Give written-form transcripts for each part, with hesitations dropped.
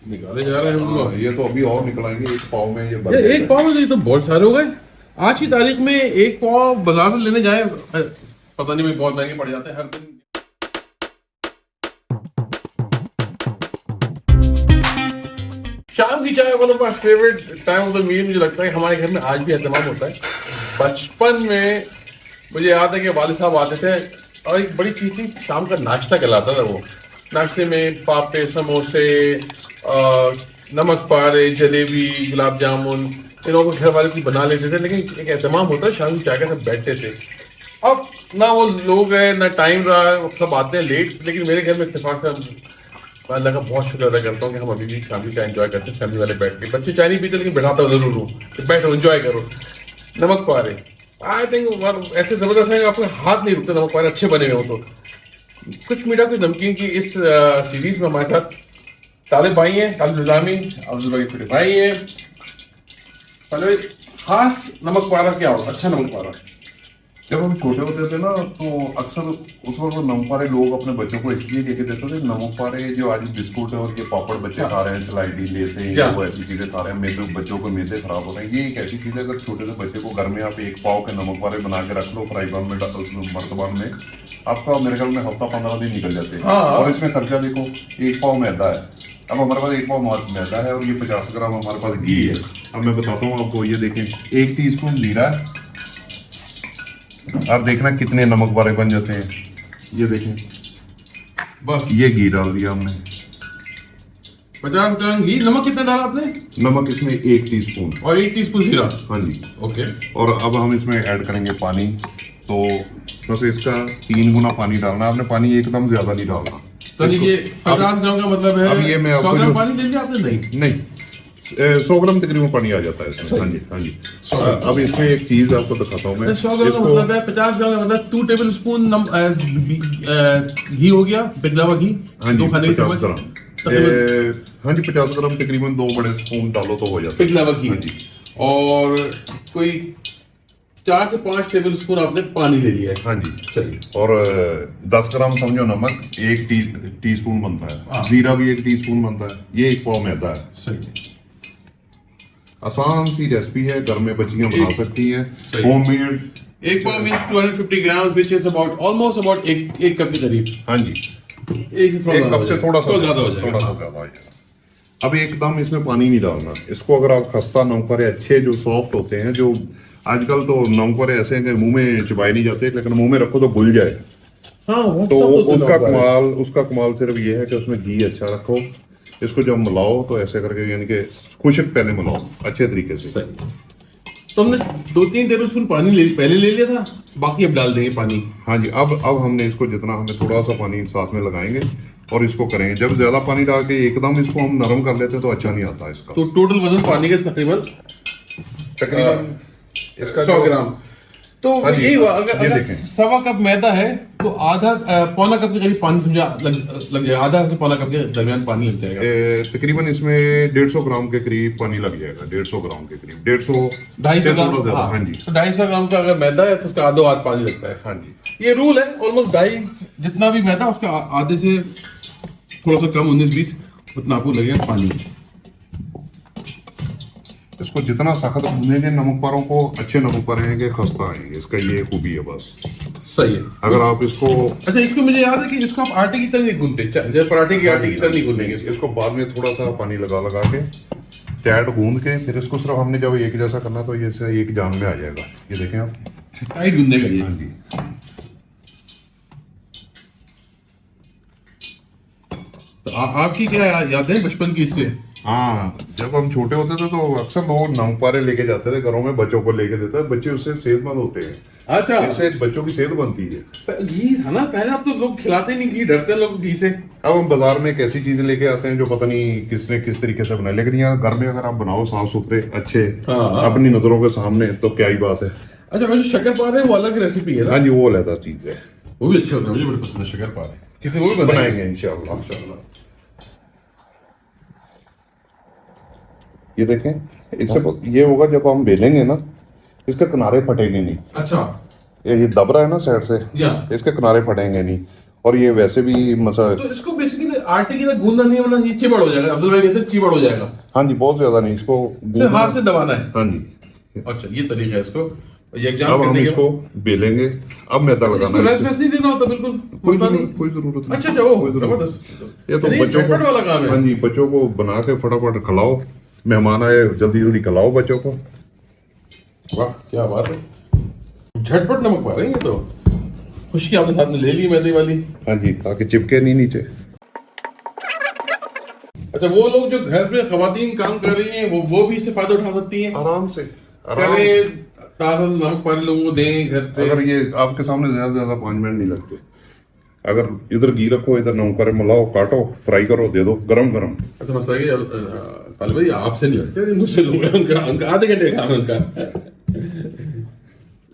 निकाले जा रहे हैं हम लोग। ये तो अभी और निकलाएंगे एक पाव में ये ये एक पाव में तो ये तो बहुत सारे हो गए। आज की तारीख में एक पाव बाजार से लेने जाए पता नहीं भाई, बहुत महंगे पड़ जाते हैं हर दिन। शाम की चाय one of my favourite time of the meal. मुझे लगता है कि हमारे घर में आज भी एहतमाम होता है। बचपन में मुझे याद है कि वालिद साहब आते थे और एक बड़ी चीज़ थी, शाम का नाश्ता कहलाता था वो। नाश्ते में पापे, समोसे, नमक पारे, जलेबी, गुलाब जामुन, इन लोगों को घर वाले कुछ बना लेते थे, लेकिन एक एहतमाम होता है शाम की चाय का, सब बैठते थे। अब ना वो लोग है ना टाइम रहा, सब आते हैं लेट। लेकिन मेरे घर में इत्तेफाक से अल्लाह का बहुत शुक्र अदा करता हूँ कि हम अभी भी शाम की चाय एंजॉय करते हैं फैमिली वाले बैठ के। बच्चे चाय नहीं पीते लेकिन बैठाता हूँ जरूर हूँ कि बैठो एंजॉय करो। नमक पारे आई थिंक ऐसे ज़बरदस्त है, आपके हाथ नहीं रुकते नमक पारे अच्छे बने हुए हो तो। कुछ मीठा कुछ नमकीन की इस सीरीज में हमारे साथ तालिब भाई हैं, तालिब निज़ामी, अब्दुल भाई छोटे भाई हैं। पहले खास नमक पारा क्या हो, अच्छा नमक पारा? जब हम छोटे होते थे ना तो अक्सर उस वक्त नमक पारे लोग अपने बच्चों को इसलिए लेके देते थे। नमक पारे जो आज बिस्कुट और ये पापड़ बच्चे खा रहे हैं, स्लाइडी लेसे, वो ऐसी चीजें खा रहे हैं, मैदे बच्चों को मैदे खराब हो रहे हैं। ये एक ऐसी चीज है, अगर छोटे से बच्चे को घर में आप एक पाव के नमक पारे बना के रख लो फ्राई पैन में, मर्तबान में, आपका मेरे ख्याल में हफ्ता 15 दिन निकल जाते हैं। और इसमें खर्चा देखो, एक पाव मैदा है। अब हमारे पास एक पाव मैदा है और ये 50 ग्राम हमारे पास घी है। अब मैं बताता हूँ आपको, ये देखें 1 टीस्पून जीरा है और देखना कितने नमक पारे बन जाते हैं। ये देखें, बस ये घी डाल दिया हमने, 50 ग्राम घी। नमक कितना डाला आपने? नमक इसमें 1 टीस्पून और 1 टीस्पून जीरा। हाँ जी। ओके। और अब हम इसमें ऐड करेंगे पानी। तो बस इसका 3 गुना पानी डालना है आपने, पानी एकदम ज्यादा नहीं डालना। तो ये 50 ग्राम का मतलब है, अब ये मैं 100 आपको ग्राम पानी ले लिया आपने? नहीं, 100 ग्राम तकरीबन पानी आ जाता है इसमें। हाँ जी, हाँ जी। अब इसमें एक चीज आपको दिखाता हूँ मैं। 100 ग्राम का मतलब है 50 ग्राम का मतलब 2 टेबल स्पून घी हो गया, पिघला हुआ घी। हाँ जी, 2 खाने के 50 चम्मच ग्राम। हाँ जी, 50 ग्राम तकरीबन 2 बड़े स्पून डालो तो हो जाता है पिघला हुआ घी। हाँ जी। और कोई 4 से 5 टेबल स्पून आपने पानी ले लिया है। हाँ जी, सही। और 10 ग्राम समझो नमक, 1 टीस्पून बनता है। जीरा भी 1 टीस्पून बनता है। ये 1 पाव मैदा है। सही। आसान सी रेसिपी है, घर में बच्चियां बना सकती हैं, homemade. 1 pav means 250 gram, which is about almost about एक कप के करीब। हाँ जी, एक कप से थोड़ा सा ज्यादा हो जाएगा। थोड़ा सा ज्यादा हो जाएगा। अब एकदम इसमें पानी नहीं डालना। इसको अगर आप खस्ता नमक पारे अच्छे जो सॉफ्ट होते हैं, जो आजकल तो नमक पारे ऐसे हैं कि मुंह में चिबाए नहीं जाते, लेकिन मुंह में रखो तो घुल जाए। हाँ, तो उसका कमाल सिर्फ ये है कि उसमें घी अच्छा रखो। इसको जब मिलाओ तो ऐसे करके, यानी कि खुशक पहले मिलाओ अच्छे तरीके से। सही। तो हमने 2-3 टेबल स्पून पानी पहले ले लिया था, बाकी अब डाल देंगे पानी। हाँ जी। अब हमने इसको जितना, हमें थोड़ा सा पानी साथ में लगाएंगे और इसको करेंगे। जब ज्यादा पानी डाल के एकदम इसको हम नरम कर लेते हैं तो अच्छा नहीं आता इसका। तो टोटल वजन पानी का तकरीबन इसका 100 ग्राम। तो यही हुआ, अगर देखें, 1.25 कप मैदा है तो पौना कप के करीब पानी समझा लग जाएगा। आधा से पौना कप के दरमियान पानी लग जाएगा। तकरीबन इसमें 150 ग्राम के करीब पानी लग जाएगा। 150 ग्राम के करीब, 250 ग्राम। हाँ जी, तो 250 ग्राम का अगर मैदा है तो उसका आधो आध पानी लगता है। हाँ जी। ये रूल है, ऑलमोस्ट 2.5 जितना भी मैदा उसका आधे से थोड़ा सा कम, 19-20 उतना आपको लगेगा पानी। इसको जितना सख्त भूनेंगे नमक पारों को, अच्छे नमक पारे हैं कि खस्ता आएंगे। इसका ये खूबी है बस। सही है। अगर आप इसको, अच्छा, इसको मुझे याद है कि इसको आप आटे की तरह नहीं गूंदते, जैसे पराठे की आटे की तरह नहीं गूंदेंगे। इसको बाद में थोड़ा सा पानी लगा के टाइट गूंद के, फिर इसको सिर्फ हमने जब एक जैसा करना तो ये एक जान में आ जाएगा। ये देखें आप, टाइट गूंदेगा ये। हाँ जी। तो आपकी क्या याद है बचपन की इससे? हाँ, जब हम छोटे होते थे तो अक्सर लोग नमक पारे लेके जाते थे घरों में, बच्चों को लेके देते थे। बच्चे उससे सेहतमंद होते हैं। अच्छा, इससे बच्चों की सेहत बनती है। घी था ना पहले, अब तो लोग खिलाते ही नहीं घी, डरते हैं लोग घी से। अब हम बाजार में एक ऐसी चीज लेके आते हैं जो पता नहीं किसने किस तरीके से बनाई, लेकिन यहाँ घर में अगर आप बनाओ साफ सुथरे अच्छे अपनी नजरों के सामने तो क्या ही बात है। अच्छा, वैसे शक्कर वो अलग रेसिपी है ना? हाँ जी, वो अलग चीज है, वो भी अच्छे होते हैं, मुझे बड़े पसंद है शक्कर। किसी को भी बनाएंगे इंशाल्लाह। ये देखें, इससे ये होगा जब हम बेलेंगे ना, इसके किनारे फटेंगे नहीं। अच्छा, ये दब रहा है ना साइड से, या इसके किनारे फटेंगे नहीं। और ये वैसे भी तो इसको बेसिकली आटे की तरह गूंदना नहीं है, वरना ये चिपड़ हो जाएगा। अब्दुल भाई कहते हैं चिपड़ हो जाएगा। हाँ जी, बहुत ज्यादा नहीं, इसको सिर्फ हाथ से दबाना है। हाँ जी। अच्छा, ये तरीका है इसको। ये एग्जाम अब हम करने के इसको बेलेंगे। अब मैदा लगाना है रेस्ट इसको। वेस्ट नहीं देना होता बिल्कुल? कोई मसला जरूरत नहीं? कोई जरूरत नहीं। अच्छा अच्छा, वो कोई जरूरत नहीं। जबरदस्त। ये तो अरे, बच्चों झटपट वाला काम को, है। हाँ जी, बच्चों को बना के फटाफट खिलाओ। मेहमान आए, जल्दी जल्दी खिलाओ बच्चों को। वाह, क्या बात है। झटपट नमक पा रहे हैं ये तो। खुशकी आपने साथ में ले ली मैदे वाली। हाँ जी, ताकि चिपके नहीं नीचे। अच्छा, वो लोग जो घर पे खवातीन काम कर रही हैं, वो भी इससे फायदा उठा सकती हैं? आराम से, आराम से। करें, ताज़ा नमक पारे लोगों को दें घर पे। अगर ये आपके सामने ज्यादा से ज्यादा 5 मिनट नहीं लगते। अगर इधर घी रखो, इधर नमक पारे मिलाओ, काटो, फ्राई करो, दे दो गरम गरम। अच्छा, मसला ये तालिब भाई आपसे नहीं लगते, मुझसे लोग उनका आधे घंटे का काम है उनका।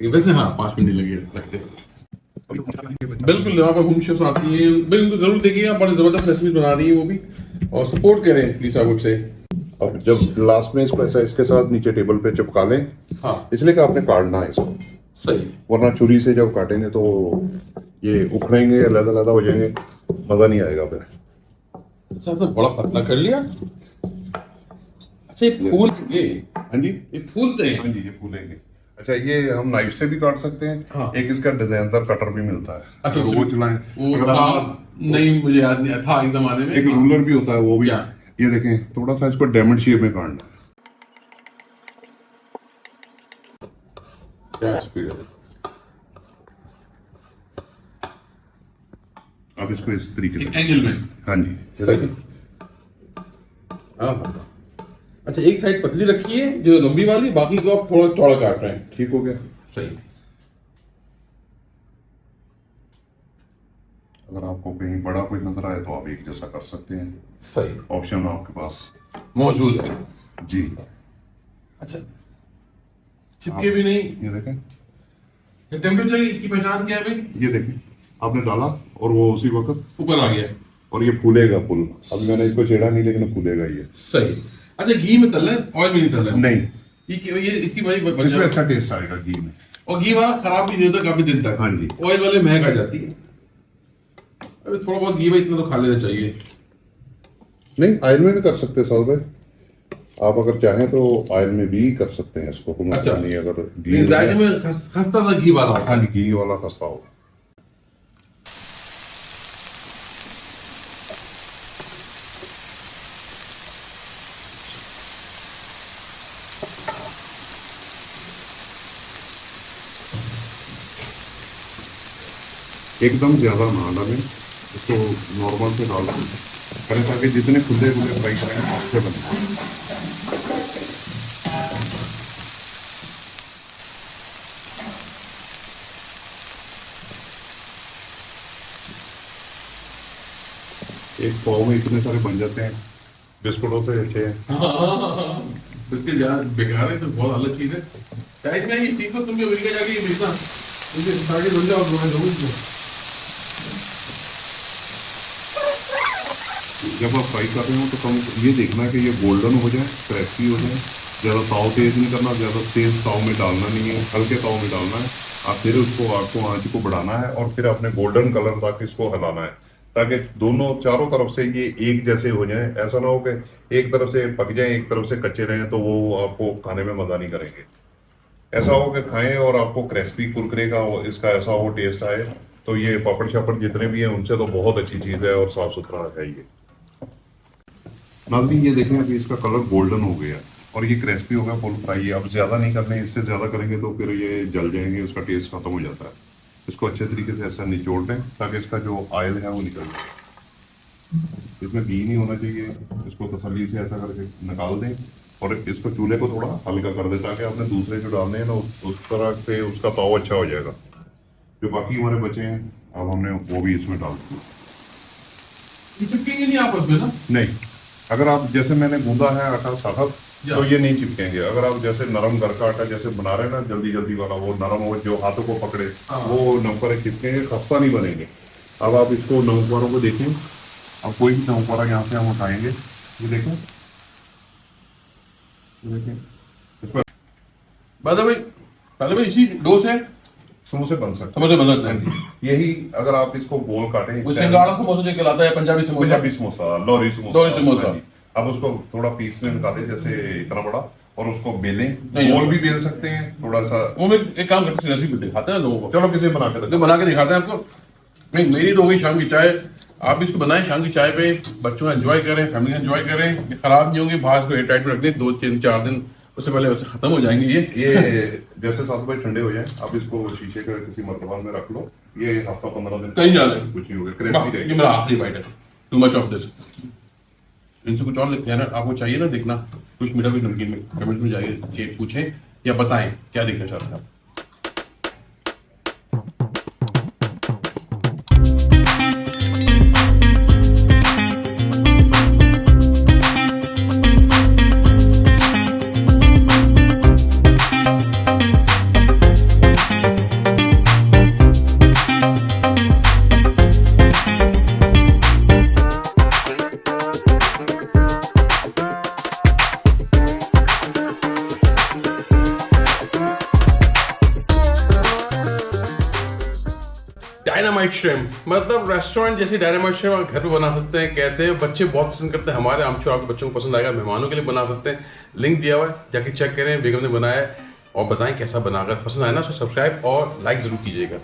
वैसे हाँ, 5 मिनट नहीं लगते। बिल्कुल, यहाँ पर हुमशस आती है भाई, उनको जरूर देखिएगा। बड़ी जबरदस्त रेसिपी बना रही है वो भी, और सपोर्ट करें प्लीज, आई वुड से। और जब लास्ट में इसको ऐसा इसके साथ नीचे टेबल पे चिपका लें। हाँ, इसलिए कि आपने काटना है इसको, सही। वरना छुरी से जब काटेंगे तो ये उखड़ेंगे, अलग अलग हो जाएंगे, मजा नहीं आएगा फिर। अच्छा, तो बड़ा पतला कर लिया। अच्छा, ये फूल, हाँ जी, ये फूलते हैं। हाँ जी, ये फूलेंगे। अच्छा, ये हम नाइफ से भी काट सकते हैं। हाँ। एक इसका डिजाइनर कटर भी मिलता है। अच्छा, अगर वो चलाएं, वो अगर था आप, नहीं, मुझे याद नहीं था इस जमाने में। एक रूलर भी होता है वो भी। क्या? ये देखें, थोड़ा सा इसको डायमंड शेप में काटना है। क्या स्पीड है। अब इसको इस तरीके से, एंगल में। हाँ जी, ये सही। देखें। हाँ। अच्छा, एक साइड पतली रखी है जो लंबी वाली, बाकी को आप थोड़ा चौड़ा काट रहे हैं। ठीक हो गया। सही। अगर आपको कहीं बड़ा कोई नजर आए तो आप एक जैसा कर सकते हैं। सही, ऑप्शन आपके पास मौजूद है। जी। अच्छा, चिपके भी नहीं। ये देखें, टेम्परेचर की पहचान क्या है भाई? ये देखें, आपने डाला और वो उसी वक्त ऊपर आ गया। और ये फूलेगा फुल। अभी मैंने इसको छेड़ा नहीं, लेकिन फूलेगा ये। सही। अच्छा, घी में तलना है, ऑयल में नहीं तलना है? नहीं, ये इसकी वजह बन इसमें जाएगा। अच्छा टेस्ट आएगा घी में। और घी वाला खराब भी नहीं होता काफी दिन तक। हाँ जी। ऑयल वाले महक आ जाती है। अरे थोड़ा बहुत घी भाई इतना तो खा लेना चाहिए। नहीं, ऑयल में भी कर सकते हैं साहब भाई। आप अगर चाहें तो ऑयल में भी कर सकते हैं इसको, कोई मसला नहीं। अगर घी जायके में खस्ता सा घी वाला होता हाँ है। जी, घी वाला खस्ता होगा। एकदम ज्यादा ना डालें इसको, नॉर्मल से डाल करें ताकि जितने खुले खुले फ्राई करेंगे अच्छे बने। एक पाव में इतने सारे बन जाते हैं, बिस्कुटों से अच्छे हैं। बिल्कुल यार, बेकार है तो बहुत अलग चीज है। शायद मैं ये सीखो, तुम भी अमेरिका जाके ये बेचना, मुझे साड़ी बन जाओ तो मैं दूंगा इसमें। जब आप फ्राई कर रहे हो तो कम ये देखना कि ये गोल्डन हो जाए, क्रिस्पी हो जाए। ज़्यादा ताव तेज नहीं करना, ज़्यादा तेज ताव में डालना नहीं है, हल्के ताव में डालना है। आप फिर उसको आपको आंच को बढ़ाना है और फिर अपने गोल्डन कलर तक इसको हिलाना है, ताकि दोनों चारों तरफ से ये एक जैसे हो जाए। ऐसा ना हो कि एक तरफ से पक जाए, एक तरफ से कच्चे रहें, तो वो आपको खाने में मज़ा नहीं करेंगे। ऐसा हो कि खाएं और आपको क्रिस्पी कुरकुरे का इसका ऐसा हो टेस्ट आए। तो ये पापड़ शापड़ जितने भी हैं उनसे तो बहुत अच्छी चीज़ है और साफ़ सुथरा है ये। नाज़रीन, ये देखें, अभी इसका कलर गोल्डन हो गया और ये क्रिस्पी हो गया, फुल फ्राई। अब ज़्यादा नहीं करने, इससे ज़्यादा करेंगे तो फिर ये जल जाएंगे, उसका टेस्ट खत्म हो जाता है। इसको अच्छे तरीके से ऐसा निचोड़ दें ताकि इसका जो ऑयल है वो निकल जाए। इसमें घी नहीं होना चाहिए। इसको तसल्ली से ऐसा करके निकाल दें और इसको चूल्हे को थोड़ा हल्का कर दें ताकि आपने दूसरे जो डालने हैं ना उस तरह से उसका ताव अच्छा हो जाएगा। जो बाकी हमारे बचे हैं अब हमने वो भी इसमें डाल दिए। चिपकेंगे नहीं आपस में ना? नहीं, अगर आप जैसे मैंने गूंदा है आटा सख्त तो ये नहीं चिपकेंगे। अगर आप जैसे नरम घर का आटा जैसे बना रहे हैं ना, जल्दी जल्दी वाला, वो नरम हो जो हाथों को पकड़े, वो नमक चिपकेंगे, खस्ता नहीं बनेंगे। अब आप इसको नमकवारों को देखें, अब कोई भी नमकवारा यहाँ से हम उठाएंगे, ये देखें, बादल भाई, पहले भाई इसी डो से समोसे बन सकते समोसे बन सकते हाँ हैं। जी। यही अगर आप इसको गोल काटें वो सिंगाड़ा समोसा जो कहलाता है, पंजाबी समोसा। पंजाबी समोसा, लौरी समोसा, लौरी समोसा। हाँ जी। अब उसको थोड़ा पीस में निकालें जैसे इतना बड़ा, और उसको बेलें, नहीं, गोल भी बेल सकते हैं थोड़ा सा। वो मैं एक काम करते हैं, रेसिपी दिखाते हैं लोगों को, चलो किसी बना के तो बना के दिखाते हैं आपको। नहीं, मेरी तो हो गई शाम की चाय। आप भी इसको बनाएं शाम की चाय पे, बच्चों का एंजॉय करें, फैमिली का एंजॉय करें। ये खराब नहीं होंगे, बाहर को एयर टाइट में रख दें 2-3-4 दिन, उससे पहले वैसे खत्म हो जाएंगे ये। जैसे 7 बजे ठंडे हो जाए, आप इसको शीशे के किसी मर्तबान में रख लो, ये हफ्ता 15 दिन कहीं जाने कुछ नहीं होगा, वाह, क्रिस्पी ये रहेगी। मेरा आखिरी बाइट है। Too much of this. इनसे कुछ और लिखते हैं ना, आपको चाहिए ना देखना कुछ मीठा कुछ नमकीन में, कमेंट में जाइए पूछें या बताएं क्या देखना चाहते हैं आप। डायनामाइट श्रिम्प, मतलब रेस्टोरेंट जैसी डायनामाइट श्रिम्प आप घर पे बना सकते हैं। कैसे? बच्चे बहुत पसंद करते हैं हमारे, हम श्योर आपके बच्चों को पसंद आएगा। मेहमानों के लिए बना सकते हैं, लिंक दिया हुआ है, जाके चेक करें। बेगम ने बनाया है, और बताएं कैसा बना। अगर पसंद आए ना तो सब्सक्राइब और लाइक जरूर कीजिएगा।